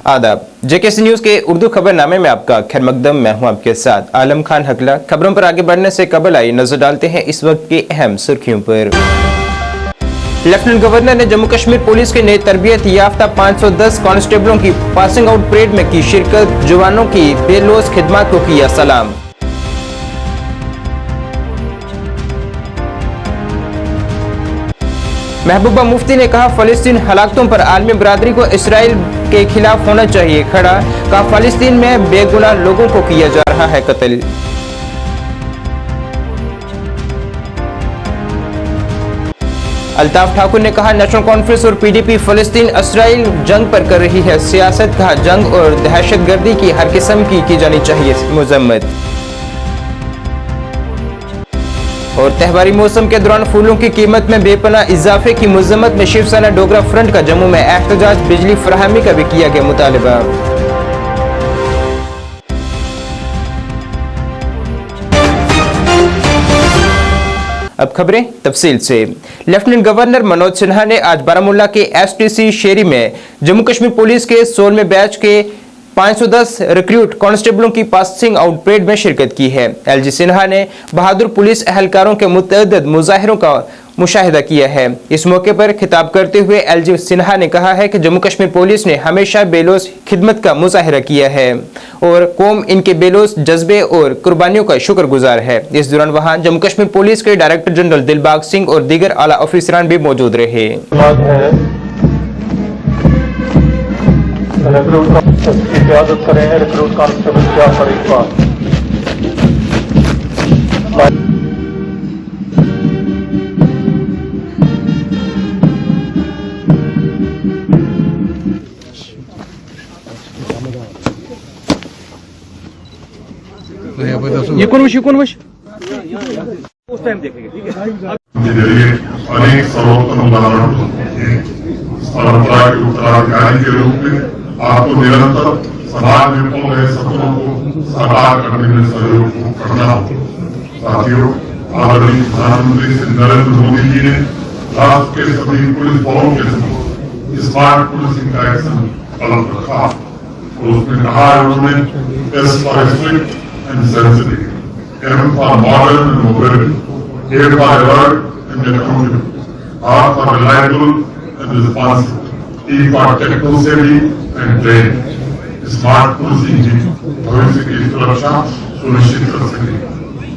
आदाब। JKC news के उर्दू खबरनामे में आपका खैर मकदम। मैं हूं आपके साथ आलम खान हकला। खबरों पर आगे बढ़ने से कबल आई नजर डालते हैं इस वक्त की अहम सुर्खियों पर। लेफ्टिनेंट गवर्नर ने जम्मू कश्मीर पुलिस के नए तरबियत याफ्ता 510 कांस्टेबलों की पासिंग आउट परेड में की शिरकत। जवानों की बेलौस खिदमत को किया सलाम। महबूबा मुफ्ती ने कहा फलस्तीन हलाकतों पर आलमी बरादरी को इसराइल के खिलाफ होना चाहिए खड़ा। कहा फलस्तीन में बेगुनाह लोगों को किया जा रहा है कत्ल। अल्ताफ ठाकुर ने कहा नेशनल कॉन्फ्रेंस और पीडीपी फलस्तीन इसराइल जंग पर कर रही है सियासत। कहा जंग और दहशतगर्दी की हर किस्म की जानी चाहिए मजम्मत। और त्योहारी मौसम के दौरान फूलों की कीमत में बेपनाह इजाफे की मजम्मत में शिवसेना डोगरा फ्रंट का जम्मू में एहतजाज। बिजली फराहमी का भी किया गया मुतालबा। अब खबरें तफसील से। लेफ्टिनेंट गवर्नर मनोज सिन्हा ने आज बारामूला के एसटीसी शेरी में जम्मू कश्मीर पुलिस के 16वें बैच के 510 रिक्रूट कांस्टेबलों की पासिंग आउट परेड में शिरकत की है। एलजी सिन्हा ने बहादुर पुलिस एहलकारों के मुतअद्दिद मुजाहिरों का मुशाहिदा किया है। इस मौके पर खिताब करते हुए एलजी सिन्हा ने कहा है कि जम्मू कश्मीर पुलिस ने हमेशा बेलौस खिदमत का मुजाहिरा किया है और कौम इनके बेलौस जज्बे और कुर्बानियों का शुक्रगुजार है। इस दौरान वहां जम्मू कश्मीर पुलिस के डायरेक्टर जनरल दिलबाग सिंह और दीगर आला अफसरान भी मौजूद रहे। इजाजत करेंगे रिक्रूट कांस्टेबल जाफर इकबाल। ये कौन वश उस टाइम देखेंगे। ठीक है। अनेक सर्वोत्तम उदाहरण परंपरा के उत्तराधिकारी के रूप में आपको निरंतर समाज में हो रहे सपनों को साकार करने में सहयोग करना होगा। साथियों, आदरणीय प्रधानमंत्री श्री नरेंद्र मोदी जी ने राष्ट्र के सभी पुलिस बलों के साथ स्मार्ट पुलिसिंग का एक्शन कदम रखा और उसमें कहा है उन्होंने S for strict and sensitive, M for modern and mobility, A for alert and accountable, R for reliable and responsive, T for technical savvy and trained. Smart policing ही भविष्य की सुरक्षा सुनिश्चित कर सके।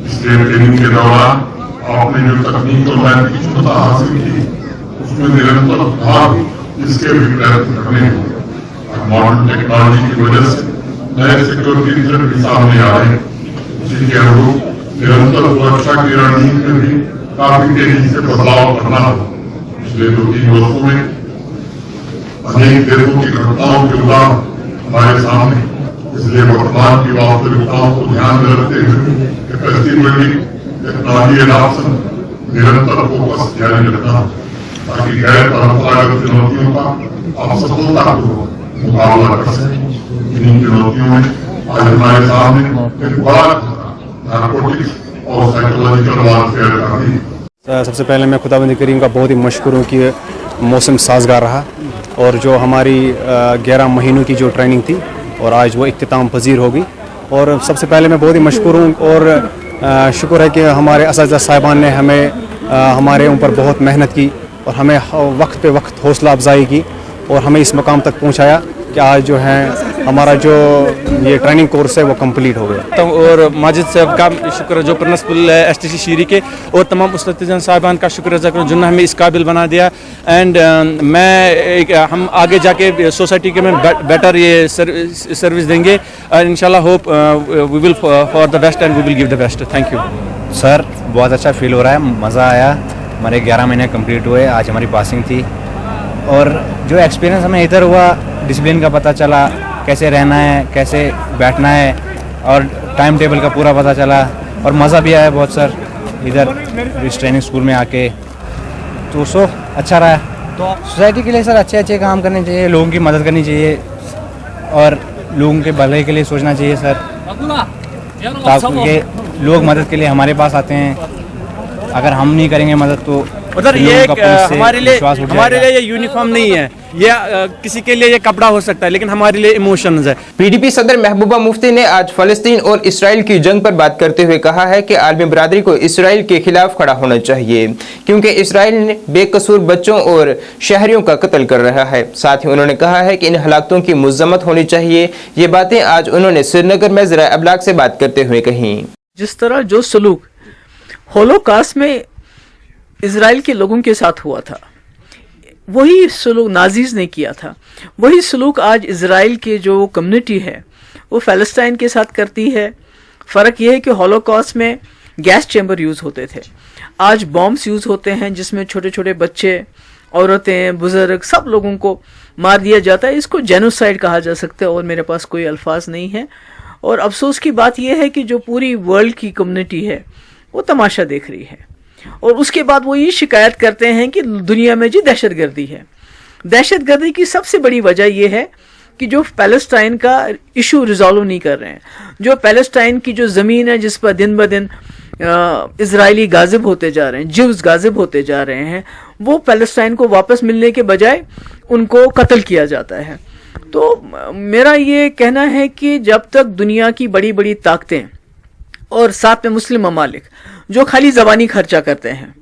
इसलिए ट्रेनिंग के दौरान आपने जो तकनीक और नैतिक क्षमता हासिल की उसमें निरंतर सुधार इसके भी प्रयत्न करने होंगे। मॉडर्न टेक्नोलॉजी की वजह से नए सिक्योरिटी थ्रेट भी सामने आ रहे हैं। इसी के अनुरूप निरंतर सुरक्षा की रणनीति में भी काफी तेजी से बदलाव करना होगा। पिछले 2-3 वर्षों में अनेक देशों की घटनाओं के उदाहरण हमारे सामने, इसलिए वर्तमान की वास्तविकताओं को ध्यान में रखते हुए कैपेसिटी बिल्डिंग, टेक्नोलॉजी एडॉप्शन निरंतर फोकस जारी रखना ताकि गैर परंपरागत चुनौतियों का आप सफलतापूर्वक मुकाबला कर सकें। इन चुनौतियों में आज हमारे सामने एक बड़ा नारकोटिक्स और साइकोलॉजिकल वारफेयर का भी। सबसे पहले मैं खुदावंद करीम का बहुत ही मशकूर हूँ कि मौसम साजगार रहा और जो हमारी 11 महीनों की जो ट्रेनिंग थी और आज वो इख्तिताम पजीर होगी। और सबसे पहले मैं बहुत ही मशकूर हूँ और शुक्र है कि हमारे असातिज़ा साहिबान ने हमें हमारे ऊपर बहुत मेहनत की और हमें वक्त पे वक्त हौसला अफजाई की और हमें इस मकाम तक पहुँचाया कि आज जो है हमारा जो ये ट्रेनिंग कोर्स है वो कंप्लीट हो गया। और माजिद साहब का शुक्र जो प्रिंसिपल है एसटीसी शीरी के और तमाम उस्ताद साहिबान का शुक्र अदा करूँ जिन्होंने हमें इस काबिल बना दिया। एंड हम आगे जाके सोसाइटी के में बेटर ये सर्विस देंगे और इंशाल्लाह hope we will for the best and we will give the best. Thank you sir, बहुत अच्छा फील हो रहा है, मज़ा आया। हमारे 11 महीने कंप्लीट हुए, आज हमारी पासिंग थी और जो एक्सपीरियंस हमें इधर हुआ, डिसिप्लिन का पता चला, कैसे रहना है, कैसे बैठना है और टाइम टेबल का पूरा पता चला और मज़ा भी आया बहुत सर इधर इस ट्रेनिंग स्कूल में आके। तो अच्छा रहा। तो सोसाइटी के लिए सर अच्छे काम करने चाहिए, लोगों की मदद करनी चाहिए और लोगों के भले के लिए सोचना चाहिए सर, ताकि लोग मदद के लिए हमारे पास आते हैं। अगर हम नहीं करेंगे मदद तो उधर लोगों ये का पुलिस से हमारे विश्वास उठ लिए जाएगा। ये यूनिफॉर्म नहीं है, ये किसी के लिए ये कपड़ा हो सकता है, लेकिन हमारे लिए इमोशंस है। पीडीपी सदर महबूबा मुफ्ती ने आज फलस्तीन और इसराइल की जंग पर बात करते हुए कहा है कि आलमी बरादरी को इसराइल के खिलाफ खड़ा होना चाहिए, क्योंकि इसराइल ने बेकसूर बच्चों और शहरियों का कत्ल कर रहा है। साथ ही उन्होंने कहा है कि इन हलाकतों की मजम्मत होनी चाहिए। ये बातें आज उन्होंने श्रीनगर में ज़रा अबलाग से बात करते हुए कही। जिस तरह जो सलूक होलोकास्ट में इजराइल के लोगों के साथ हुआ था, वही सलूक नाजीज ने किया था, वही सलूक आज इजराइल के जो कम्युनिटी है वो फ़लस्तीन के साथ करती है। फ़र्क यह है कि होलोकास्ट में गैस चैम्बर यूज़ होते थे, आज बॉम्ब्स यूज़ होते हैं जिसमें छोटे छोटे बच्चे, औरतें, बुजुर्ग, सब लोगों को मार दिया जाता है। इसको जेनोसाइड कहा जा सकता है और मेरे पास कोई अल्फाज नहीं है। और अफसोस की बात यह है कि जो पूरी वर्ल्ड की कम्युनिटी है वो तमाशा देख रही है और उसके बाद वो ये शिकायत करते हैं कि दुनिया में जी दहशतगर्दी है। दहशतगर्दी की सबसे बड़ी वजह यह है कि जो पैलेस्टाइन का इशू रिजॉल्व नहीं कर रहे हैं, जो पैलेस्टाइन की जो ज़मीन है जिस पर दिन ब दिन इजरायली गाजिब होते जा रहे हैं, जिव्स गाजिब होते जा रहे हैं, वो पैलेस्टाइन को वापस मिलने के बजाय उनको कत्ल किया जाता है। तो मेरा ये कहना है कि जब तक दुनिया की बड़ी बड़ी ताकतें और साथ में मुस्लिम ममालिक जो खाली ज़बानी खर्चा करते हैं,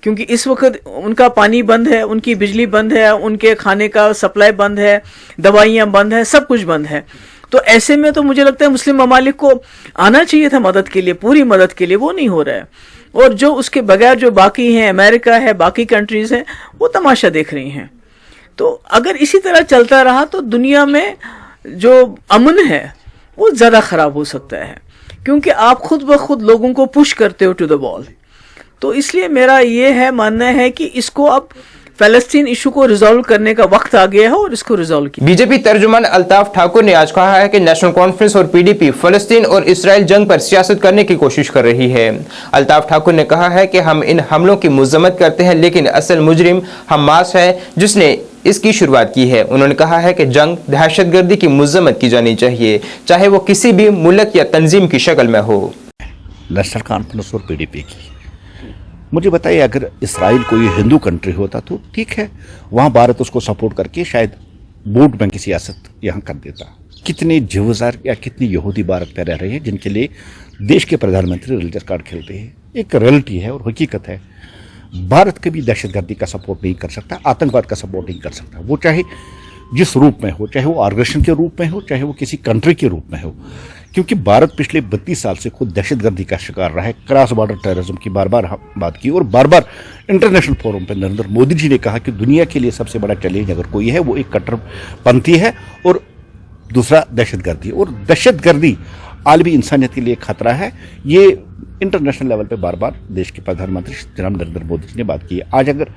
क्योंकि इस वक्त उनका पानी बंद है, उनकी बिजली बंद है, उनके खाने का सप्लाई बंद है, दवाइयाँ बंद है, सब कुछ बंद है, तो ऐसे में तो मुझे लगता है मुस्लिम ममालिक को आना चाहिए था मदद के लिए, पूरी मदद के लिए। वो नहीं हो रहा है और जो उसके बगैर जो बाकी हैं, अमेरिका है, बाकी कंट्रीज़ हैं, वो तमाशा देख रही हैं। तो अगर इसी तरह चलता रहा तो दुनिया में जो अमन है वो ज़्यादा ख़राब हो सकता है, क्योंकि आप खुद ब खुद लोगों को पुश करते हो टू द वॉल। तो इसलिए मेरा ये है मानना है कि इसको अब फ़लस्तीन इशू को रिजॉल्व करने का वक्त आ गया है और इसको रिजॉल्व किया। बीजेपी तर्जुमान अल्ताफ ठाकुर ने आज कहा है कि नेशनल कॉन्फ्रेंस और पीडीपी फलस्तीन और इसराइल जंग पर सियासत करने की कोशिश कर रही है। अल्ताफ ठाकुर ने कहा है कि हम इन हमलों की मजम्मत करते हैं, लेकिन असल मुजरिम हमास है जिसने इसकी शुरुआत की है। उन्होंने कहा है कि जंग दहशतगर्दी की मजम्मत की जानी चाहिए, चाहे वो किसी भी मुल्क या तंजीम की शक्ल में हो। नेशनल कॉन्फ्रेंस और पीडीपी की, मुझे बताइए, अगर इसराइल कोई हिंदू कंट्री होता तो ठीक है, वहाँ भारत उसको सपोर्ट करके शायद वोट बैंक की सियासत यहाँ कर देता। कितने जीवजार या कितने यहूदी भारत में रह रहे हैं जिनके लिए देश के प्रधानमंत्री रिलीजियस कार्ड खेलते हैं। एक रियलिटी है और हकीकत है। भारत कभी दहशतगर्दी का सपोर्ट नहीं कर सकता, आतंकवाद का सपोर्ट नहीं कर सकता, वो चाहे जिस रूप में हो, चाहे वो ऑर्गेनाइजेशन के रूप में हो, चाहे वो किसी कंट्री के रूप में हो, क्योंकि भारत पिछले 32 साल से खुद दहशतगर्दी का शिकार रहा है। क्रॉस बॉर्डर टेररिज्म की बार बार बात की और बार बार इंटरनेशनल फोरम पर नरेंद्र मोदी जी ने कहा कि दुनिया के लिए सबसे बड़ा चैलेंज अगर कोई है वो एक कट्टरपंथी है और दूसरा दहशतगर्दी, और दहशतगर्दी आलमी इंसानियत के लिए खतरा है। ये इंटरनेशनल लेवल पे बार बार देश के प्रधानमंत्री जनाब नरेंद्र मोदी जी ने बात की है। आज अगर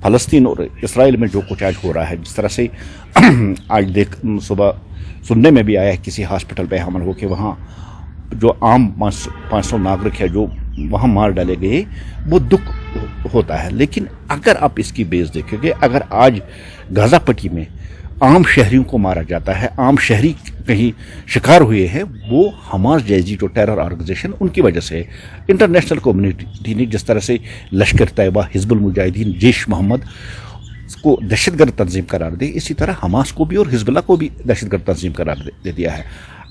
फ़लस्तीन और इसराइल में जो कुछ आज हो रहा है, जिस तरह से आज सुबह सुनने में भी आया है किसी हॉस्पिटल पे हमला हो के वहाँ जो आम 500 नागरिक है जो वहाँ मार डाले गए, वो दुख होता है। लेकिन अगर आप इसकी बेस देखेंगे, अगर आज गाज़ा पट्टी में आम शहरियों को मारा जाता है, आम शहरी कहीं शिकार हुए हैं, वो हमास जैसी जो टेरर ऑर्गेनाइजेशन उनकी वजह से इंटरनेशनल कम्युनिटी ने जिस तरह से लश्कर तैयबा, हिजबुल मुजाहिदीन, जैश मोहम्मद को दहशतगर्द तंजीम करार दी, इसी तरह हमास को भी और हिजबुल्ला को भी दहशतगर्द तंजीम करार दे दिया है।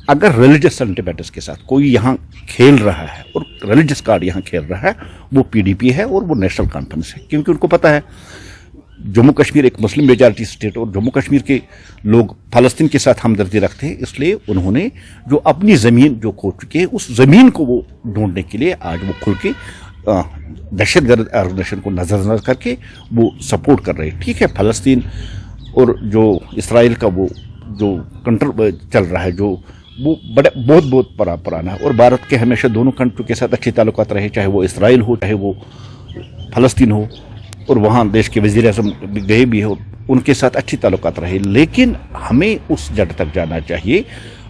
अगर रिलीजियस सेंटिमेंट्स के साथ कोई यहाँ खेल रहा है और रिलीजियस कार्ड यहाँ खेल रहा है, वो पीडीपी है और वो नेशनल कॉन्फ्रेंस है, क्योंकि उनको पता है जम्मू कश्मीर एक मुस्लिम मेजॉरिटी स्टेट और जम्मू कश्मीर के लोग फ़लस्तीन के साथ हमदर्दी रखते हैं, इसलिए उन्होंने जो अपनी ज़मीन जो खो चुके हैं उस ज़मीन को वो ढूंढने के लिए आज वो खुल के दहशतगर्द ऑर्गेनाइजेशन को नज़रअंदाज करके वो सपोर्ट कर रहे हैं। ठीक है, फ़लस्तीन और जो इसराइल का वो जो कंट्रोल चल रहा है, जो वो बहुत पुराना है और भारत के हमेशा दोनों कंट्री के साथ अच्छे ताल्लुकात रहे, चाहे वो इसराइल हो चाहे वो फ़लस्तीन हो, और वहाँ देश के वज़ीर आज़म गए भी हो, उनके साथ अच्छी ताल्लुकात रहे। लेकिन हमें उस जड़ तक जाना चाहिए,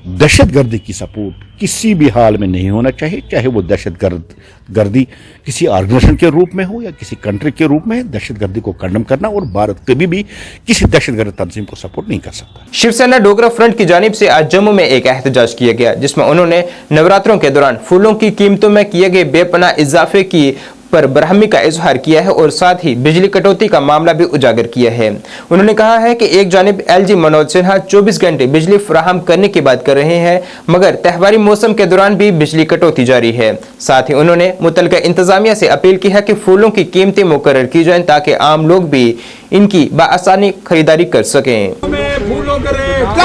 दहशतगर्दी की सपोर्ट किसी भी हाल में नहीं होना चाहिए, चाहे वो दहशतगर्दी किसी ऑर्गेनाइजेशन के रूप में हो या किसी कंट्री के रूप में। दहशतगर्दी को कंडम करना, और भारत कभी भी किसी दहशतगर्द तंजीम को सपोर्ट नहीं कर सकता। शिवसेना डोगरा फ्रंट की जानिब से आज जम्मू में एक एहतजाज किया गया, जिसमें उन्होंने नवरात्रों के दौरान फूलों की कीमतों में किए गए बेपनाह इजाफे की पर बरहमी का इजहार किया है और साथ ही बिजली कटौती का मामला भी उजागर किया है। उन्होंने कहा है कि एक जानिब एलजी मनोज सिन्हा 24 घंटे बिजली फराहम करने की बात कर रहे हैं, मगर त्योहारी मौसम के दौरान भी बिजली कटौती जारी है। साथ ही उन्होंने मुतलका इंतजामिया से अपील की है कि फूलों की कीमतें मुकर्रर की जाएं ताकि आम लोग भी इनकी बाआसानी खरीदारी कर सकें। फूलों के रेट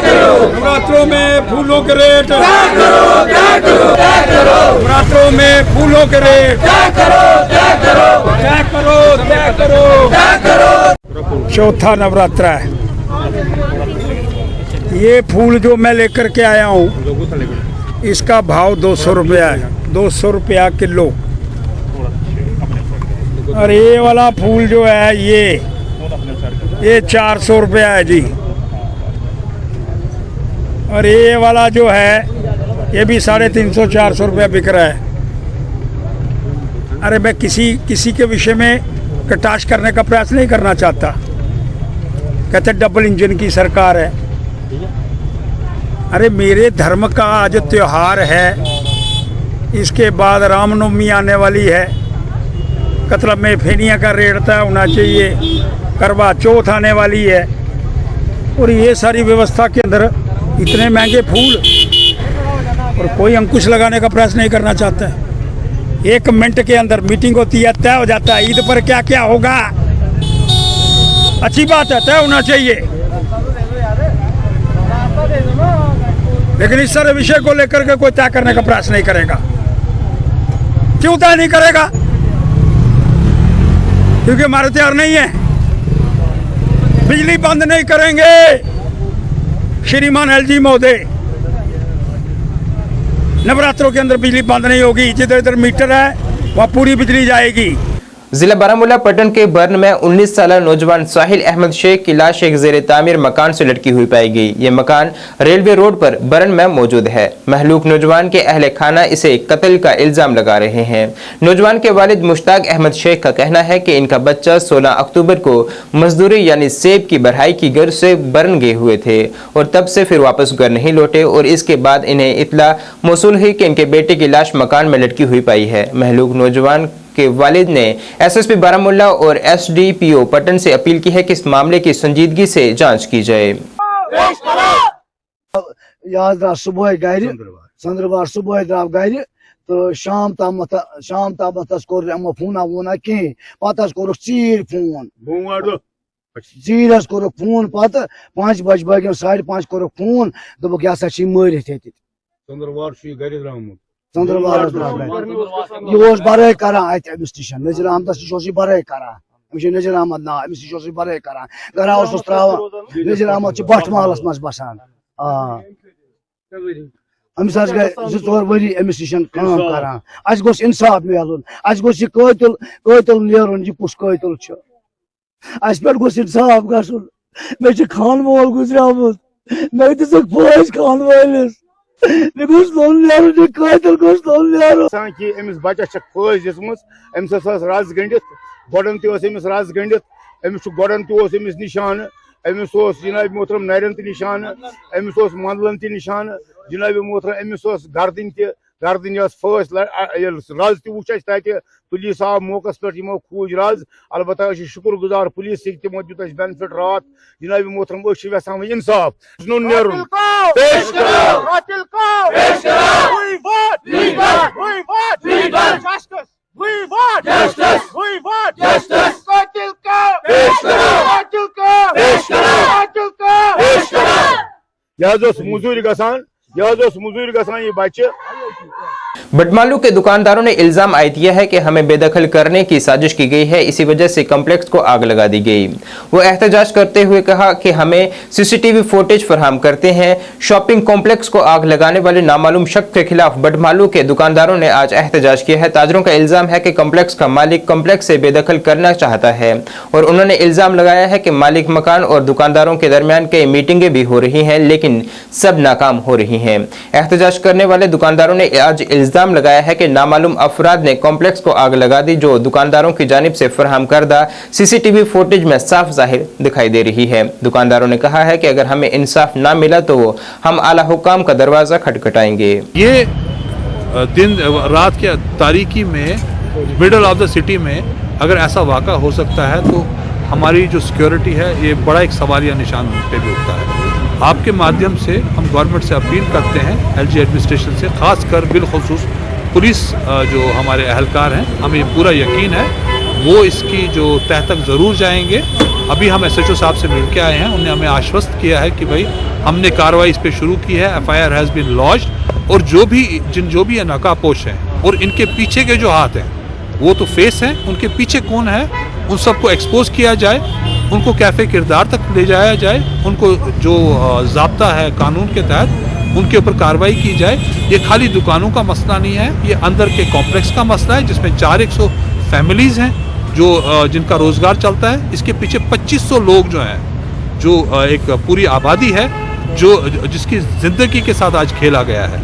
नवरात्रों में फूलों के रेट नवरात्रों में फूलों के रेट चौथा नवरात्र है। ये फूल जो मैं लेकर के आया हूँ इसका भाव 200 रुपया है, 200 रुपया किलो। और ये वाला फूल जो है ये 400 रुपया है जी। और ये वाला जो है ये भी 350-400 रुपया बिक रहा है। अरे मैं किसी के विषय में कटाक्ष करने का प्रयास नहीं करना चाहता। कहते डबल इंजन की सरकार है। अरे मेरे धर्म का आज त्योहार है, इसके बाद रामनवमी आने वाली है, मतलब में फेनिया का रेट तय होना चाहिए, करवा चौथ आने वाली है, और ये सारी व्यवस्था के अंदर इतने महंगे फूल और कोई अंकुश लगाने का प्रयास नहीं करना चाहता है। 1 मिनट के अंदर मीटिंग होती है, तय हो जाता है ईद पर क्या क्या होगा। अच्छी बात है, तय होना चाहिए, लेकिन इस सारे विषय को लेकर के कोई तय करने का प्रयास नहीं करेगा। क्यों तय नहीं करेगा? क्योंकि हमारे तैयार नहीं है। बिजली बंद नहीं करेंगे श्रीमान एलजी महोदय। नवरात्रों के अंदर बिजली बंद नहीं होगी। जिधर इधर मीटर है वहाँ पूरी बिजली जाएगी। जिला बारामूला पटन के बर्न में 19 साल नौजवान साहिल अहमद शेख की लाश एक जेर तामीर मकान से लटकी हुई पाई गई। ये मकान रेलवे रोड पर बर्न में मौजूद है। महलूक नौजवान के अहले खाना इसे कत्ल का इल्जाम लगा रहे हैं। नौजवान के वालिद मुश्ताक अहमद शेख का कहना है कि इनका बच्चा 16 अक्टूबर को मजदूरी यानी सेब की भराई की गर्ज से बर्न गए हुए थे और तब से फिर वापस घर नहीं लौटे और इसके बाद इन्हें इत्तला मौसूल हुई कि इनके बेटे की लाश मकान में लटकी हुई पाई है। महलूक नौजवान के वालिद ने एसएसपी बारामूला और एसडीपीओ पटन से अपील की है कि इस मामले की संजीदगी से जांच की जाए। सुबह गर संद्रवार सुबह द्राव गर तो शाम ताम कोर फोना वोना कहें पत चीर फोन पत 5 बज बगे 5:30 कोर फोन दोक यह मरित यह बरे कर अमिस नश नजीर अहमदस नश बरे कर नजीर अहमद ना अमिस नश बरे कर गरा त्रा नजीर अहमद बट महलस मज बसान अमिस गए 2-4 वरी अमिस नश कर गोस इंसाफ मिलन गोस कतल नेरुन यह कुस कतल पे गोस इंसाफ गन मे खान मोल गुजरामुत मे दिसक फौज खान वालिस बच्चस फौज दिसम अमिस रज गंडित गोडन तमिस रज गंडित अमिस गोडन तमिस निशान अमिस जनाब मोहतरम नरन निशान अमिस मंदलन निशान जनाब मोहतरम अमिस गर्दन फस रज तुच तत पुलिस आव मौकस पे खूज रज अलबत्ता शुक्र गुजार पुलिस तमो दित बेनिफिट रात जनाब मोहतरम यहां इंसाफ नेरुन यह मजूरी गसान यह बच्चे। बटमालू के दुकानदारों ने इल्जाम आयद किया है कि हमें बेदखल करने की साजिश की गई है, इसी वजह से कम्प्लेक्स को आग लगा दी गई। वो एहतजाज करते हुए कहा कि हमें सीसीटीवी फुटेज फराहम करते हैं। शॉपिंग कॉम्प्लेक्स को आग लगाने वाले नामालूम शख्स के खिलाफ बटमालू के दुकानदारों ने आज एहतजाज किया है। ताजरों का इल्जाम है कि कम्प्लेक्स का मालिक कम्प्लेक्स से बेदखल करना चाहता है और उन्होंने इल्जाम लगाया है कि मालिक मकान और दुकानदारों के दरमियान कई मीटिंगें भी हो रही हैं, लेकिन सब नाकाम हो रही हैं। एहतजाज करने वाले दुकानदारों ने आज इल्जाम लगाया है कि नामालूम अफराद ने कॉम्प्लेक्स को आग लगा दी, जो दुकानदारों की जानिब से फराहम करदा सीसीटीवी फुटेज में साफ जाहिर दिखाई दे रही है। दुकानदारों ने कहा है कि अगर हमें इंसाफ ना मिला तो हम आला हुकाम का दरवाजा खटखटाएंगे। ये दिन रात के तारीकी में मिडल ऑफ द सिटी में अगर ऐसा वाक़ा हो सकता है तो हमारी जो सिक्योरिटी है ये बड़ा एक सवालिया निशान पे भी उठता है। आपके माध्यम से हम गवर्नमेंट से अपील करते हैं, एलजी एडमिनिस्ट्रेशन से, ख़ासकर बिलखुसूस पुलिस जो हमारे अहलकार हैं, हमें पूरा यकीन है वो इसकी जो तह तक ज़रूर जाएंगे। अभी हम एसएचओ साहब से मिल के आए हैं, उन्होंने हमें आश्वस्त किया है कि भाई हमने कार्रवाई इस पर शुरू की है, एफआईआर हैज़ बीन लॉन्च्ड, और जो भी ये नकाबपोश हैं और इनके पीछे के जो हाथ हैं वो तो फेस हैं, उनके पीछे कौन है उन सबको एक्सपोज किया जाए, उनको कैफे किरदार तक ले जाया जाए, उनको जो ज़ाब्ता है कानून के तहत उनके ऊपर कार्रवाई की जाए। ये खाली दुकानों का मसला नहीं है, ये अंदर के कॉम्प्लेक्स का मसला है जिसमें 400 फैमिलीज़ हैं जो जिनका रोज़गार चलता है। इसके पीछे 2500 लोग जो हैं, जो एक पूरी आबादी है जो जिसकी ज़िंदगी के साथ आज खेला गया है।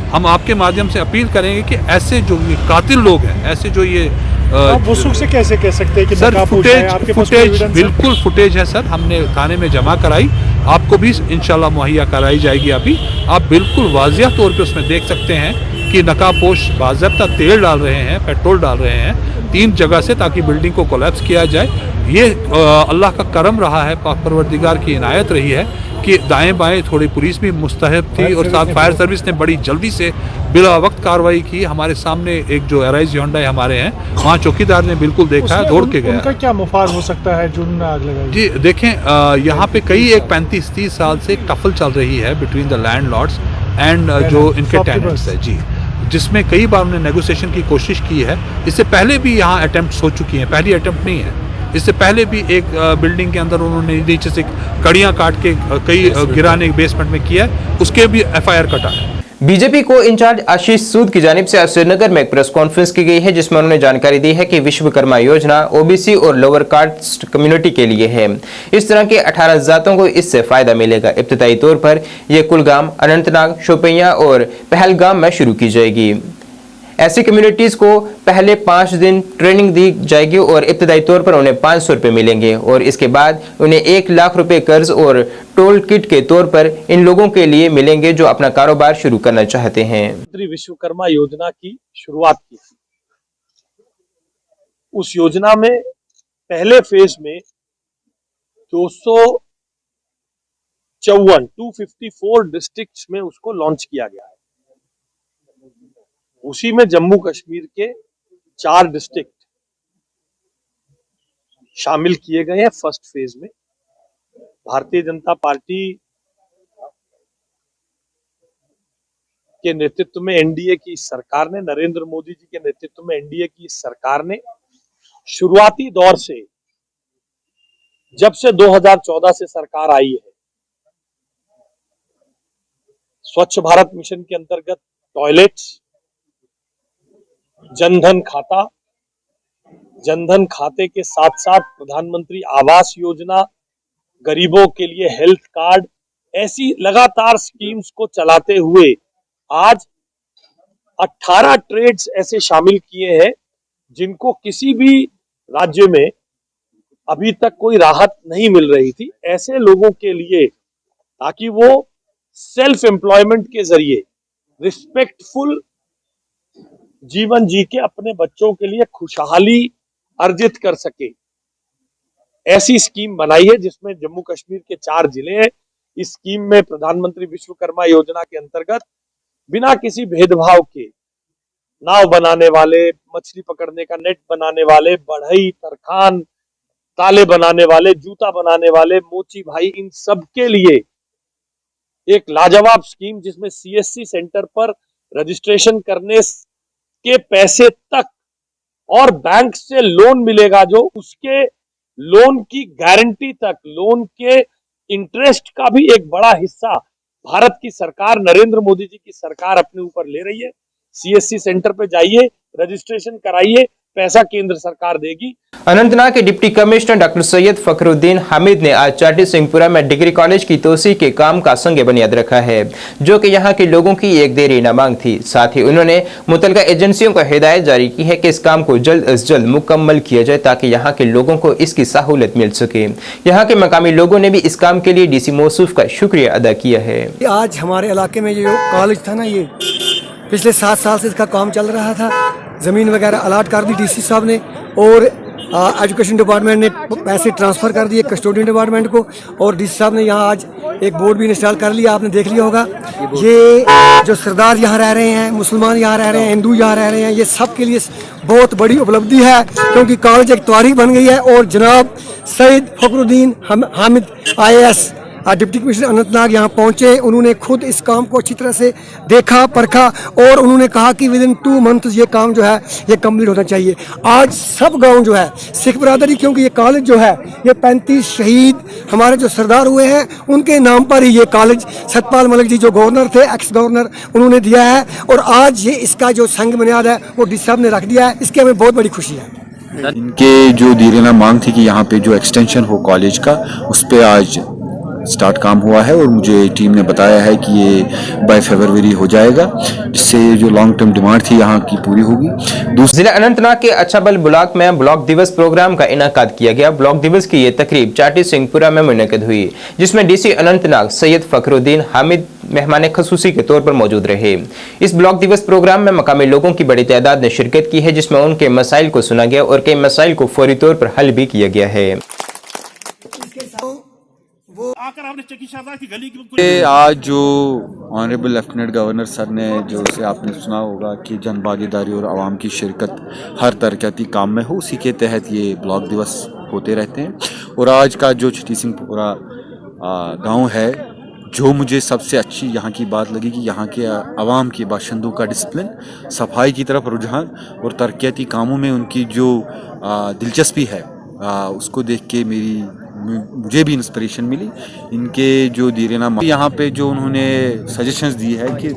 हम आपके माध्यम से अपील करेंगे कि ऐसे जो ये कातिल लोग हैं, ऐसे जो ये आप वसूख से कैसे कह सकते हैं कि सर आपके पास फुटेज बिल्कुल फुटेज है सर, हमने थाने में जमा कराई, आपको भी इंशाल्लाह मुहैया कराई जाएगी। अभी आप बिल्कुल वाज़िया तौर पे उसमें देख सकते हैं कि नकाबपोश बाज़ाब्ता तेल डाल रहे हैं, पेट्रोल डाल रहे हैं 3 जगह से, ताकि बिल्डिंग को कोलैप्स किया जाए। ये अल्लाह का करम रहा है, पाक परवरदिगार की इनायत रही है कि दाएं बाएं थोड़ी पुलिस भी मुस्तहब थी और साथ फायर सर्विस ने बड़ी जल्दी से बिला वक्त कार्रवाई की। हमारे सामने एक जो एराइज होंडा हमारे हैं, वहाँ चौकीदार ने बिल्कुल देखा है, दौड़ के गया। उनका क्या मुफाद हो सकता है जो उन्होंने आग लगाई? जी देखें, यहाँ पे कई एक 35-30 साल से एक टफल चल रही है बिटवीन द लैंडलॉर्ड्स एंड जो इनके टेनेंट्स है जी, जिसमें कई बार उन्होंने नेगोशिएशन की कोशिश की है। इससे पहले भी यहाँ अटेम्प्ट हो चुकी हैं, पहली अटेम्प्ट नहीं है। इससे पहले भी एक बिल्डिंग के अंदर उन्होंने नीचे से कड़ियाँ काट के कई गिराने बेसमेंट में किया है, उसके भी एफआईआर कटा है। बीजेपी को इंचार्ज आशीष सूद की जानिब से आज श्रीनगर में एक प्रेस कॉन्फ्रेंस की गई है, जिसमें उन्होंने जानकारी दी है कि विश्वकर्मा योजना ओबीसी और लोअर कास्ट कम्युनिटी के लिए है। इस तरह के 18 जातों को इससे फायदा मिलेगा। इब्तिदाई तौर पर यह कुलगाम, अनंतनाग, शोपियां और पहलगाम में शुरू की जाएगी। ऐसी कम्युनिटीज को पहले 5 दिन ट्रेनिंग दी जाएगी और इब्तिदाई तौर पर उन्हें 500 रुपये मिलेंगे और इसके बाद उन्हें 1 लाख रुपए कर्ज और टोल किट के तौर पर इन लोगों के लिए मिलेंगे जो अपना कारोबार शुरू करना चाहते हैं। विश्वकर्मा योजना की शुरुआत की। उस योजना में पहले फेज में 254 डिस्ट्रिक्ट्स में उसको लॉन्च किया गया है। उसी में जम्मू कश्मीर के 4 डिस्ट्रिक्ट शामिल किए गए हैं फर्स्ट फेज में। भारतीय जनता पार्टी के नेतृत्व में एनडीए की सरकार ने, नरेंद्र मोदी जी के नेतृत्व में एनडीए की सरकार ने शुरुआती दौर से, जब से 2014 से सरकार आई है, स्वच्छ भारत मिशन के अंतर्गत टॉयलेट्स, जनधन खाता, जनधन खाते के साथ साथ प्रधानमंत्री आवास योजना, गरीबों के लिए हेल्थ कार्ड, ऐसी लगातार स्कीम्स को चलाते हुए आज 18 ट्रेड्स ऐसे शामिल किए हैं जिनको किसी भी राज्य में अभी तक कोई राहत नहीं मिल रही थी। ऐसे लोगों के लिए, ताकि वो सेल्फ एम्प्लॉयमेंट के जरिए रिस्पेक्टफुल जीवन जी के अपने बच्चों के लिए खुशहाली अर्जित कर सके, ऐसी स्कीम बनाई है जिसमें जम्मू कश्मीर के 4 जिले हैं। इस स्कीम में प्रधानमंत्री विश्वकर्मा योजना के अंतर्गत बिना किसी भेदभाव के नाव बनाने वाले, मछली पकड़ने का नेट बनाने वाले, बढ़ई, तरखान, ताले बनाने वाले, जूता बनाने वाले, मोची भाई, इन सब के लिए एक लाजवाब स्कीम, जिसमें सीएससी सेंटर पर रजिस्ट्रेशन करने के पैसे तक और बैंक से लोन मिलेगा, जो उसके लोन की गारंटी तक, लोन के इंटरेस्ट का भी एक बड़ा हिस्सा भारत की सरकार, नरेंद्र मोदी जी की सरकार अपने ऊपर ले रही है। सीएससी सेंटर पे जाइए, रजिस्ट्रेशन कराइए, पैसा केंद्र सरकार देगी। अनंतनाग के deputy commissioner doctor Syed Fakhruddin Hamid ने आज चाटी सिंहपुरा में डिग्री कॉलेज की तोसी के काम का संग बुनियाद रखा है, जो कि यहां के लोगों की एक देरीना मांग थी। साथ ही उन्होंने मुतलका एजेंसियों को हिदायत जारी की है कि इस काम को जल्द अज जल्द मुकम्मल किया जाए ताकि यहाँ के लोगों को इसकी सहूलत मिल सके। यहाँ के मकामी लोगों ने भी इस काम के लिए डीसी मौसूफ का शुक्रिया अदा किया है। आज हमारे इलाके में जो कॉलेज था ना, ये पिछले 7 साल से इसका काम चल रहा था ज़मीन वगैरह अलाट कर दी डीसी साहब ने, और एजुकेशन डिपार्टमेंट ने पैसे ट्रांसफ़र कर दिए कस्टोडियन डिपार्टमेंट को, और डीसी साहब ने यहाँ आज एक बोर्ड भी इंस्टॉल कर लिया, आपने देख लिया होगा। ये जो सरदार यहाँ रह रहे हैं, मुसलमान यहाँ रह रहे हैं, हिंदू यहाँ रह रहे हैं, ये सब के लिए बहुत बड़ी उपलब्धि है, क्योंकि कॉलेज एक तारीख बन गई है। और जनाब Syed Fakhruddin Hamid IAS deputy commissioner Anantnag यहाँ पहुँचे, उन्होंने खुद इस काम को अच्छी तरह से देखा परखा, और उन्होंने कहा कि विद इन 2 मंथ ये काम जो है ये कंप्लीट होना चाहिए। आज सब गांव जो है सिख बरादरी, क्योंकि ये कॉलेज जो है ये 35 शहीद हमारे जो सरदार हुए हैं उनके नाम पर ही ये कॉलेज सतपाल मलिक जी जो गवर्नर थे, एक्स गवर्नर, उन्होंने दिया है, और आज ये इसका जो संग बुनियाद है वो डी साहब ने रख दिया है। इसकी हमें बहुत बड़ी खुशी है। इनके जो दीरेना मांग थी कि यहाँ पे जो एक्सटेंशन हो कॉलेज का, उस पर आज स्टार्ट काम हुआ है, और मुझे टीम ने बताया है कि ये बाय फरवरी हो जाएगा, जिससे जो लॉन्ग टर्म डिमांड थी यहाँ की पूरी होगी। जिला अनंतनाग के अच्छाबल ब्लॉक में ब्लॉक दिवस प्रोग्राम का इनाकाद किया गया। ब्लॉक दिवस की ये तकरीब चाटी सिंहपुरा में मुनक़िद हुई, जिसमें डीसी अनंतनाग सैयद फखरुद्दीन हामिद मेहमान खसूसी के तौर पर मौजूद रहे। इस ब्लॉक दिवस प्रोग्राम में मकामी लोगों की बड़ी तादाद ने शिरकत की है, जिसमें उनके मसाइल को सुना गया और कई मसाइल को फौरी तौर पर हल भी किया गया है। आज जो ऑनरेबल लेफ्टिनेंट गवर्नर सर ने, जो से आपने सुना होगा कि जन भागीदारी और आवाम की शिरकत हर तरक्याती काम में हो, उसी के तहत ये ब्लॉक दिवस होते रहते हैं। और आज का जो चटी सिंहपुरा गांव है, जो मुझे सबसे अच्छी यहाँ की बात लगी कि यहाँ के आवाम के बाशिंदों का डिसिप्लिन, सफाई की तरफ रुझान और तरक्याती कामों में उनकी जो दिलचस्पी है, उसको देख के मुझे भी इंस्पिरेशन मिली। इनके जो दीरेना यहाँ पे जो उन्होंने सजेशंस दी है कि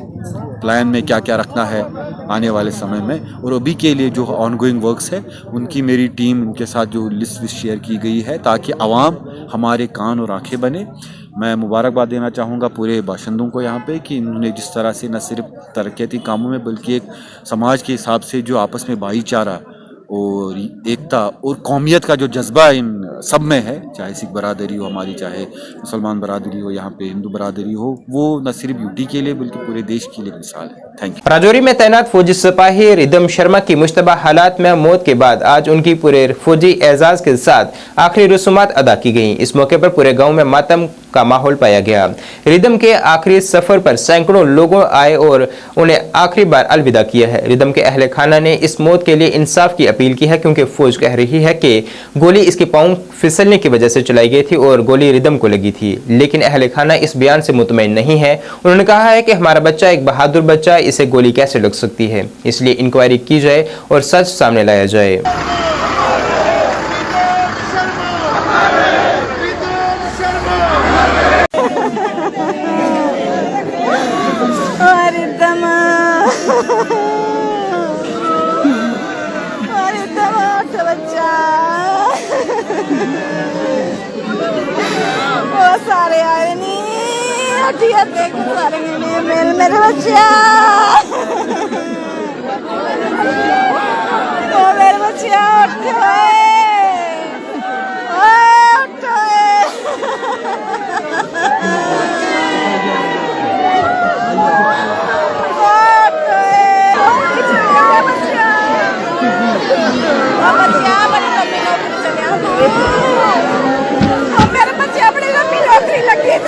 प्लान में क्या क्या रखना है आने वाले समय में, और अभी के लिए जो ऑनगोइंग वर्क्स है उनकी मेरी टीम उनके साथ जो लिस्ट शेयर की गई है, ताकि आवाम हमारे कान और आंखें बने। मैं मुबारकबाद देना चाहूँगा पूरे बाशिंदों को यहाँ पे कि इन्होंने जिस तरह से न सिर्फ तरक्याती कामों में बल्कि एक समाज के हिसाब से जो आपस में भाईचारा और एकता और कौमियत का जो जज्बा इन सब में है, चाहे सिख बरादरी हो हमारी, चाहे मुसलमान बरादरी हो, यहाँ पे हिंदू बरादरी हो, वो न सिर्फ यूटी के लिए बल्कि पूरे देश के लिए मिसाल है। Thank you. राजौरी में तैनात फौजी सिपाही रिदम शर्मा की मुश्तबा हालात में मौत के बाद आज उनकी पूरे फौजी एजाज के साथ आखिरी रसूमात अदा की गई। इस मौके पर पूरे गाँव में मातम का माहौल पाया गया। रिदम के आखिरी सफर पर सैकड़ों लोगों आए और उन्हें आखिरी बार अलविदा किया है। रिदम के अहले खाना ने इस मौत के लिए इंसाफ की अपील की है, क्योंकि फौज कह रही है कि गोली इसके पांव फिसलने की वजह से चलाई गई थी और गोली रिदम को लगी थी। लेकिन अहले खाना इस बयान से मुतमईन नहीं है। उन्होंने कहा है कि हमारा बच्चा एक बहादुर बच्चा, इसे गोली कैसे लग सकती है, इसलिए इंक्वायरी की जाए और सच सामने लाया जाए। सारे आए नहीं सारे मेरे बच्चा मेरे बच्चा मेरे बच्चे अपनी लंबी नौकरी लगी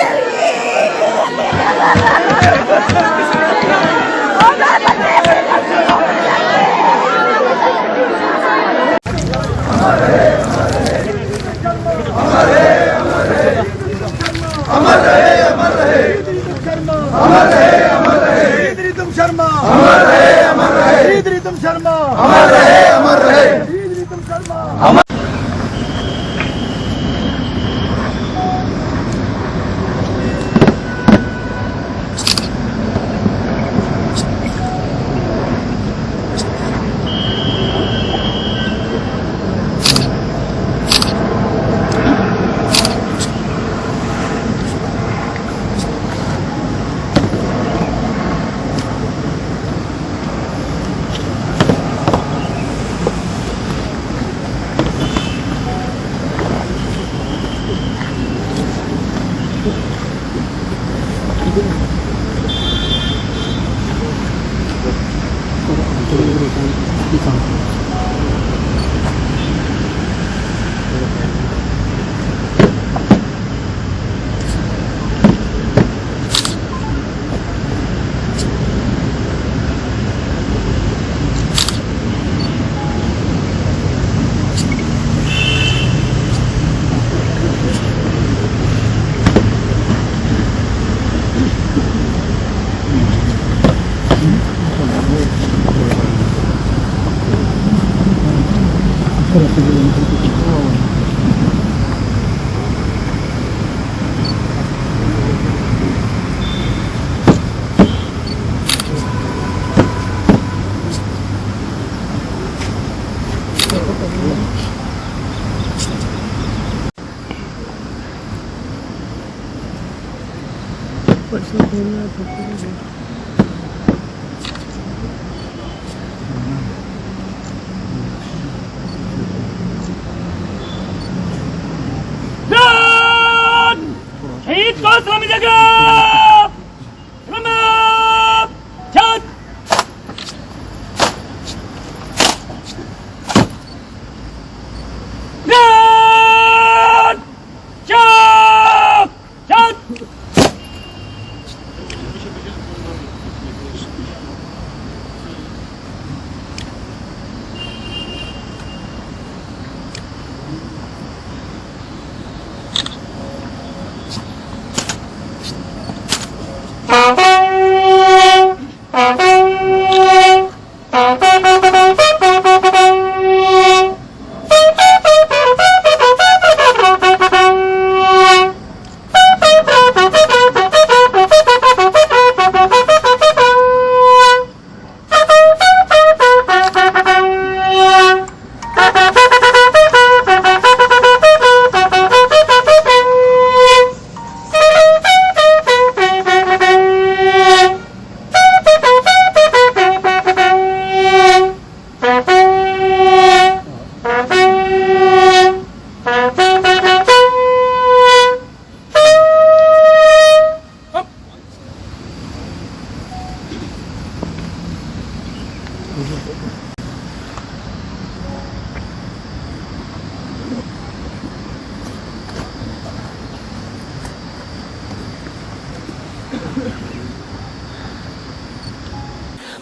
शहीद को सलामी देगा।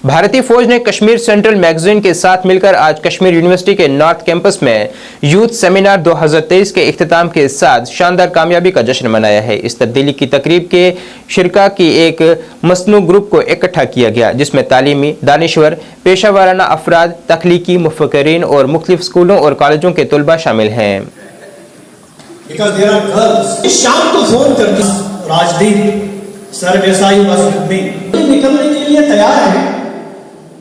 भारतीय फौज ने कश्मीर सेंट्रल मैगजीन के साथ मिलकर आज कश्मीर यूनिवर्सिटी के नॉर्थ कैंपस में यूथ सेमिनार 2023 के इख्तिताम के साथ शानदार कामयाबी का जश्न मनाया है। इस तब्दीली की तकरीब के शिरका की एक मसनू ग्रुप को इकट्ठा किया गया, जिसमें तालीमी, दानिश्वर, पेशा वाराना अफराद, तख्लीकी मुफक्किरीन और मुख्तलिफ स्कूलों और कॉलेजों के तलबा शामिल हैं। शाम को फोन करती राजदीप सर वैसाई निकलने के लिए तैयार है,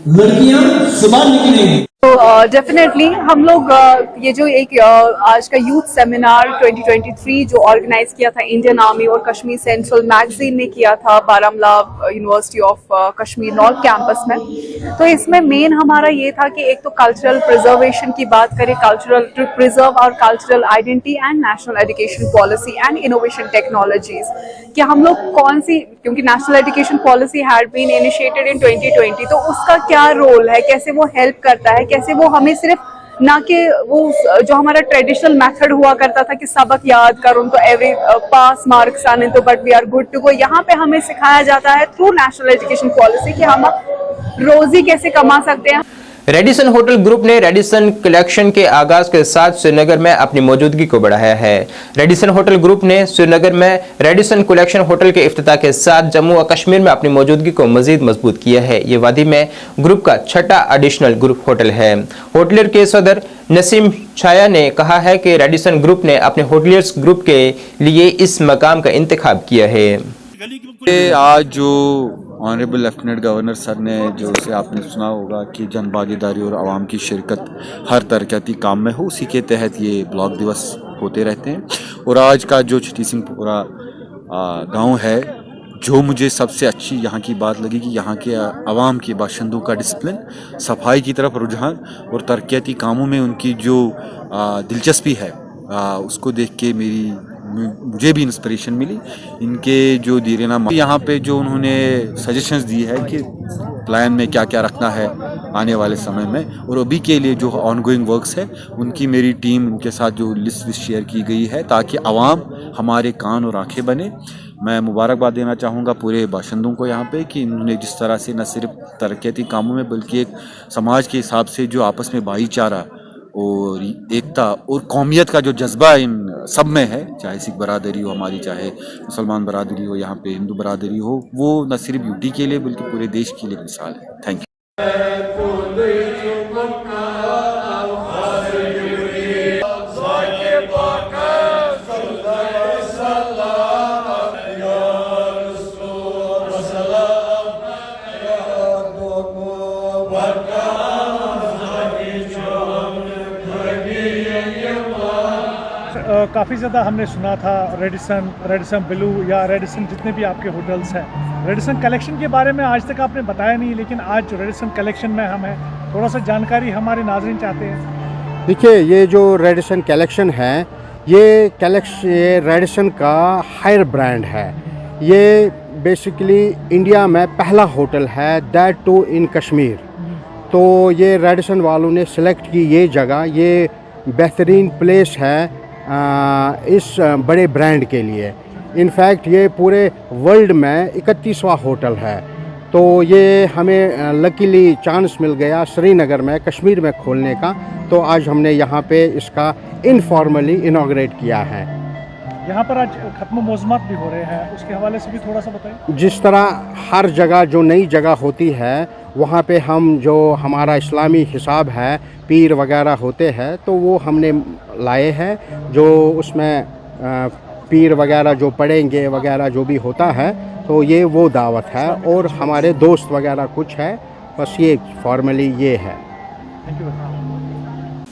लड़कियां सुबह निकलेंगी। तो डेफिनेटली हम लोग ये जो एक आज का यूथ सेमिनार 2023 जो ऑर्गेनाइज किया था इंडियन आर्मी और कश्मीर सेंट्रल मैगजीन ने किया था Baramulla university of Kashmir north campus में, तो इसमें मेन हमारा ये था कि एक तो कल्चरल प्रिजर्वेशन की बात करें, कल्चरल टू प्रिजर्व और cultural identity and national education policy and innovation technologies, कि हम लोग कौन सी, क्योंकि national education policy had been initiated in 2020, तो उसका क्या रोल है, कैसे वो हेल्प करता है, कैसे वो हमें सिर्फ ना कि वो जो हमारा ट्रेडिशनल मेथड हुआ करता था कि सबक याद करो तो एवरी पास मार्क्स आने तो but we are good to go, यहाँ पे हमें सिखाया जाता है थ्रू नेशनल एजुकेशन पॉलिसी कि हम रोजी कैसे कमा सकते हैं। रेडिसन होटल ग्रुप ने रेडिसन कलेक्शन के आगाज के साथ श्रीनगर में अपनी मौजूदगी को बढ़ाया है। रेडिसन होटल ग्रुप ने श्रीनगर में रेडिसन कलेक्शन होटल के इफ्तिताह के साथ जम्मू और कश्मीर में अपनी मौजूदगी को मजीद मजबूत किया है। ये वादी में ग्रुप का छठा एडिशनल ग्रुप होटल है। होटलियर के सदर नसीम छाया ने कहा है कि रेडिसन ग्रुप ने अपने होटलियर्स ग्रुप के लिए इस मकाम का इंतखाब किया है। आज जो ऑनरेबल लेफ्टिनेंट गवर्नर सर ने जो से आपने सुना होगा कि जन भागीदारी और आवाम की शिरकत हर तरक्याती काम में हो, उसी के तहत ये ब्लॉक दिवस होते रहते हैं। और आज का जो छोटी सिंहपुरा गांव है, जो मुझे सबसे अच्छी यहाँ की बात लगी कि यहाँ के आवाम के बाशिंदों का डिसिप्लिन, सफाई की तरफ रुझान और तरक्याती कामों में उनकी जो दिलचस्पी है, उसको देख के मुझे भी इंस्पिरेशन मिली। इनके जो दीरेना यहाँ पे जो उन्होंने सजेशंस दी है कि प्लान में क्या क्या रखना है आने वाले समय में, और अभी के लिए जो ऑनगोइंग वर्क्स है उनकी मेरी टीम उनके साथ जो लिस्ट शेयर की गई है ताकि आवाम हमारे कान और आंखें बने। मैं मुबारकबाद देना चाहूँगा पूरे बाशिंदों को यहाँ पे कि इन्होंने जिस तरह से न सिर्फ तरक्याती कामों में बल्कि एक समाज के हिसाब से जो आपस में भाईचारा और एकता और कौमियत का जो जज्बा इन सब में है, चाहे सिख बरादरी हो हमारी, चाहे मुसलमान बरादरी हो, यहाँ पे हिंदू बरादरी हो, वो न सिर्फ यूटी के लिए बल्कि पूरे देश के लिए मिसाल है। Thank you. काफ़ी ज़्यादा हमने सुना था रेडिसन ब्लू या रेडिसन जितने भी आपके होटल्स हैं, रेडिसन कलेक्शन के बारे में आज तक आपने बताया नहीं, लेकिन आज जो रेडिसन कलेक्शन में हम हैं, थोड़ा सा जानकारी हमारे नाज़रीन चाहते हैं। देखिए, ये जो रेडिसन कलेक्शन है, ये रेडिसन का हायर ब्रांड है। ये बेसिकली इंडिया में पहला होटल है, दैट टू इन कश्मीर। तो ये रेडिसन वालों ने सिलेक्ट की ये जगह, ये बेहतरीन प्लेस है इस बड़े ब्रांड के लिए। इनफैक्ट ये पूरे वर्ल्ड में 31वां होटल है। तो ये हमें लकीली चांस मिल गया श्रीनगर में, कश्मीर में खोलने का। तो आज हमने यहाँ पे इसका इनफॉर्मली इनॉग्रेट किया है। यहाँ पर आज खत्म मौसमात भी हो रहे हैं, उसके हवाले से भी थोड़ा सा बताएं। जिस तरह हर जगह जो नई जगह होती है, वहाँ पे हम जो हमारा इस्लामी हिसाब है, पीर वगैरह होते हैं, तो वो हमने लाए हैं। जो उसमें पीर वगैरह जो पढ़ेंगे वगैरह जो भी होता है, तो ये वो दावत है। और हमारे दोस्त वगैरह कुछ है, बस ये फॉर्मली ये है।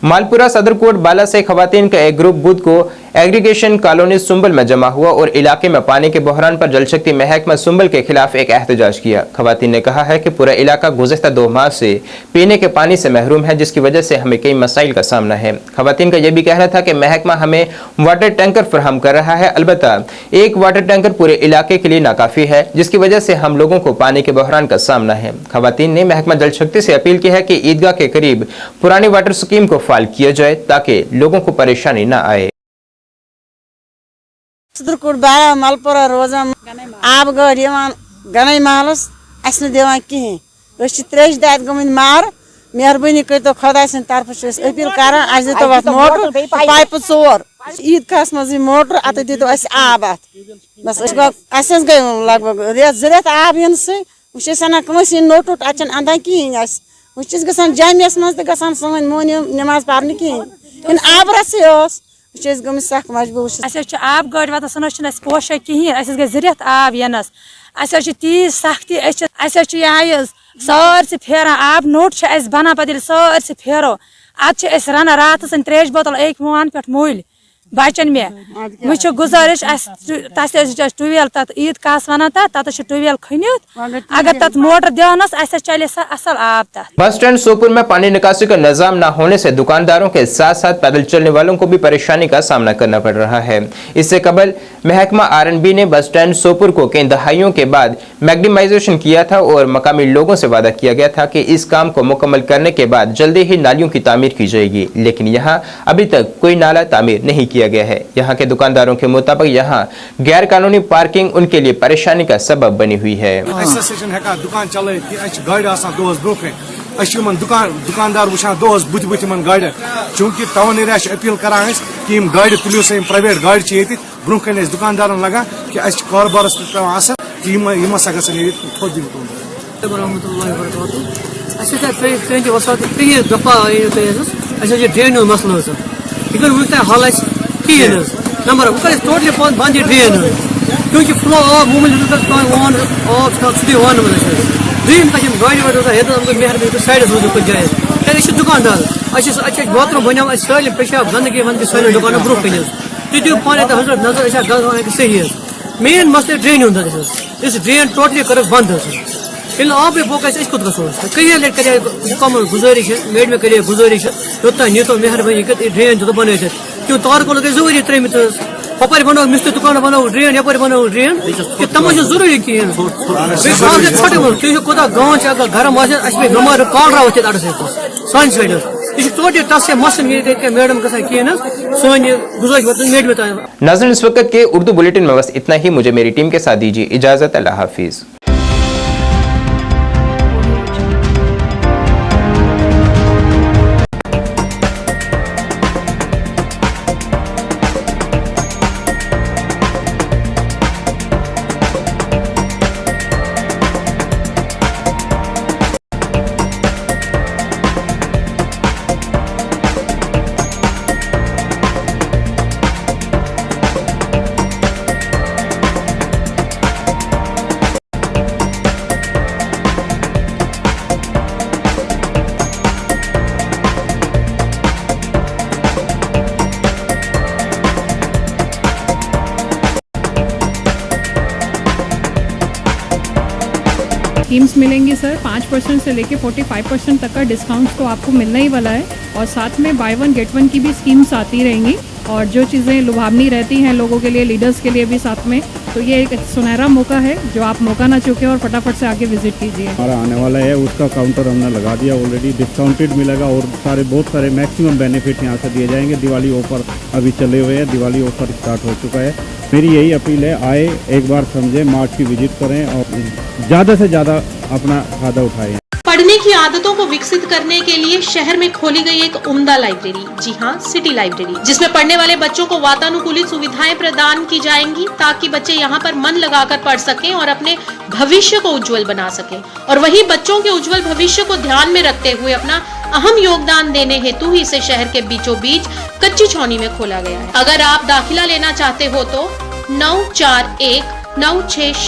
मालपुरा सदर कोट बाला से खवातीन का एक ग्रुप बुध को एग्रीगेशन कॉलोनी सुंबल में जमा हुआ और इलाके में पानी के बहरान पर जल शक्ति महकमा सुंबल के खिलाफ एक एहतजाज किया। खवातीन ने कहा है कि पूरा इलाका गुज़िश्ता 2 माह से पीने के पानी से महरूम है, जिसकी वजह से हमें कई मसाइल का सामना है। खवातीन का यह भी कहना था कि महकमा हमें वाटर टैंकर फराहम कर रहा है, अलबत्ता एक वाटर टैंकर पूरे इलाके के लिए नाकाफी है, जिसकी वजह से हम लोगों को पानी के बहरान का सामना है। खवातीन ने महकमा जल शक्ति से अपील की है कि ईदगाह के करीब पुरानी वाटर स्कीम को फाल किया जाए ताकि लोगों को परेशानी न आए। सदरकोट बारा मालपुरा रोजान आब गाड़ी गनई महलस अस दिवान कहें 3 दाद गमित मार। मेहरबानी करो खुदा सद तरफ अपील कर दितो मोटर पाइप 4 ईद खास मज मोटर अत दितो आब अत बस गई लगभग रेत 2 रेत आब इन सना कंस नोट वोट अचन अंदा कहें ग जामियस मज सन मोन नमाज पारन कहें आबरस गम सख मजबूर आब गाड़ी वात सो पोश कहें गई 2 रेत आब यनस तीज सख्ती यह सारे फेरान आब नोट बना पे सारे फेरो अत राना रात त्रेश बोतल एक मान पे मूल बचन मे वो गुजारिश ट्यूबवेल तथ ईद कास वन तथ ट्यूबवेल खनित अगर तथ मोटर दिवानस चले असल आब तथ। बस स्टैंड सोपुर में पानी निकासी का निजाम न होने से दुकानदारों के साथ साथ पैदल चलने वालों को भी परेशानी का सामना करना पड़ रहा है। इससे कबल महकमा R&B ने बस स्टैंड सोपुर को कई दहाइयों के बाद मैग्नीमाइजेशन किया था और मकामी लोगों से वादा किया गया था कि इस काम को मुकम्मल करने के बाद जल्दी ही नालियों की तामीर की जाएगी, लेकिन यहाँ अभी तक कोई नाला तामीर नहीं किया गया है। यहाँ के दुकानदारों के मुताबिक यहाँ गैर कानूनी पार्किंग उनके लिए परेशानी का सबब बनी हुई है। दुकान चल दुकानदार वुचान दोस बुत बुत गाड़ियां चूंकि तवन एरिया अपील करान कि गाड़ी तुलियो सा प्राइवेट गाड़ी ये ब्रोह कन दुकानदार लगा कि कारोबार पे थोद दिन ड्रेन मसल यह वुन हल कहें नंबर वह टोटली बंद यह ड्रेन क्योंकि फ्लो आब मामूली आब सी वन दूम कम गाड़ी वाड़ी मेहरबानी साइडस रोज कुछ जाए क्या दुकानदार बाथरूम बनो साल पेशाब गंदगी वंदगी सारे दुकान ब्रोह कन तुम दिव पाने हजरत नजर सही मेन मसले ड्रेन इस ड्रेन टोटली कर बंद ये आब बोक कुत गो कई लट कर मुकम्मल गुजारिश मेड में कर गुजारिश योतान नीतो मेहरबानी ड्रेन तो बन क्यों तार को गई जरूरी त्रेमित हपर बनो मिस्त्री दुकान बनो ड्रेन यपर बनो ड्रेन तम जरूरी कहें छोटे कोता गाँव अगर गरम बेमार कॉल रावत अड़स सान साइड यह टोटल तस से मसल मैडम ग कहें सोन गुजारिश मेड में। नाज़रीन, इस वक्त के उर्दू बुलेटिन में बस इतना ही। मुझे मेरी टीम के साथ दीजिए इजाजत। अल्लाह हाफिज। स्कीम्स मिलेंगी सर। 5% से लेके 45% तक का डिस्काउंट तो आपको मिलने ही वाला है, और साथ में बाय वन गेट वन की भी स्कीम्स आती रहेंगी, और जो चीज़ें लुभावनी रहती हैं लोगों के लिए, लीडर्स के लिए भी साथ में, तो ये एक सुनहरा मौका है जो आप मौका ना चूकें और फटाफट से आके विजिट कीजिए। हमारा आने वाला है उसका काउंटर हमने लगा दिया ऑलरेडी, डिस्काउंटेड मिलेगा और बहुत सारे मैक्सिमम बेनिफिट यहाँ से दिए जाएंगे। दिवाली ऑफर अभी चले हुए हैं, दिवाली ऑफर स्टार्ट हो चुका है। मेरी यही अपील है, आए एक बार समझें, मार्ट की विजिट करें और ज़्यादा से ज़्यादा अपना फायदा उठाएं। पढ़ने की आदतों को विकसित करने के लिए शहर में खोली गई एक उम्दा लाइब्रेरी, जी हाँ, सिटी लाइब्रेरी, जिसमें पढ़ने वाले बच्चों को वातानुकूलित सुविधाएं प्रदान की जाएंगी ताकि बच्चे यहाँ पर मन लगाकर पढ़ सकें और अपने भविष्य को उज्जवल बना सकें। और वही बच्चों के उज्जवल भविष्य को ध्यान में रखते हुए अपना अहम योगदान देने हेतु ही इसे शहर के बीचों बीच कच्ची छौनी में खोला गया है। अगर आप दाखिला लेना चाहते हो तो 94196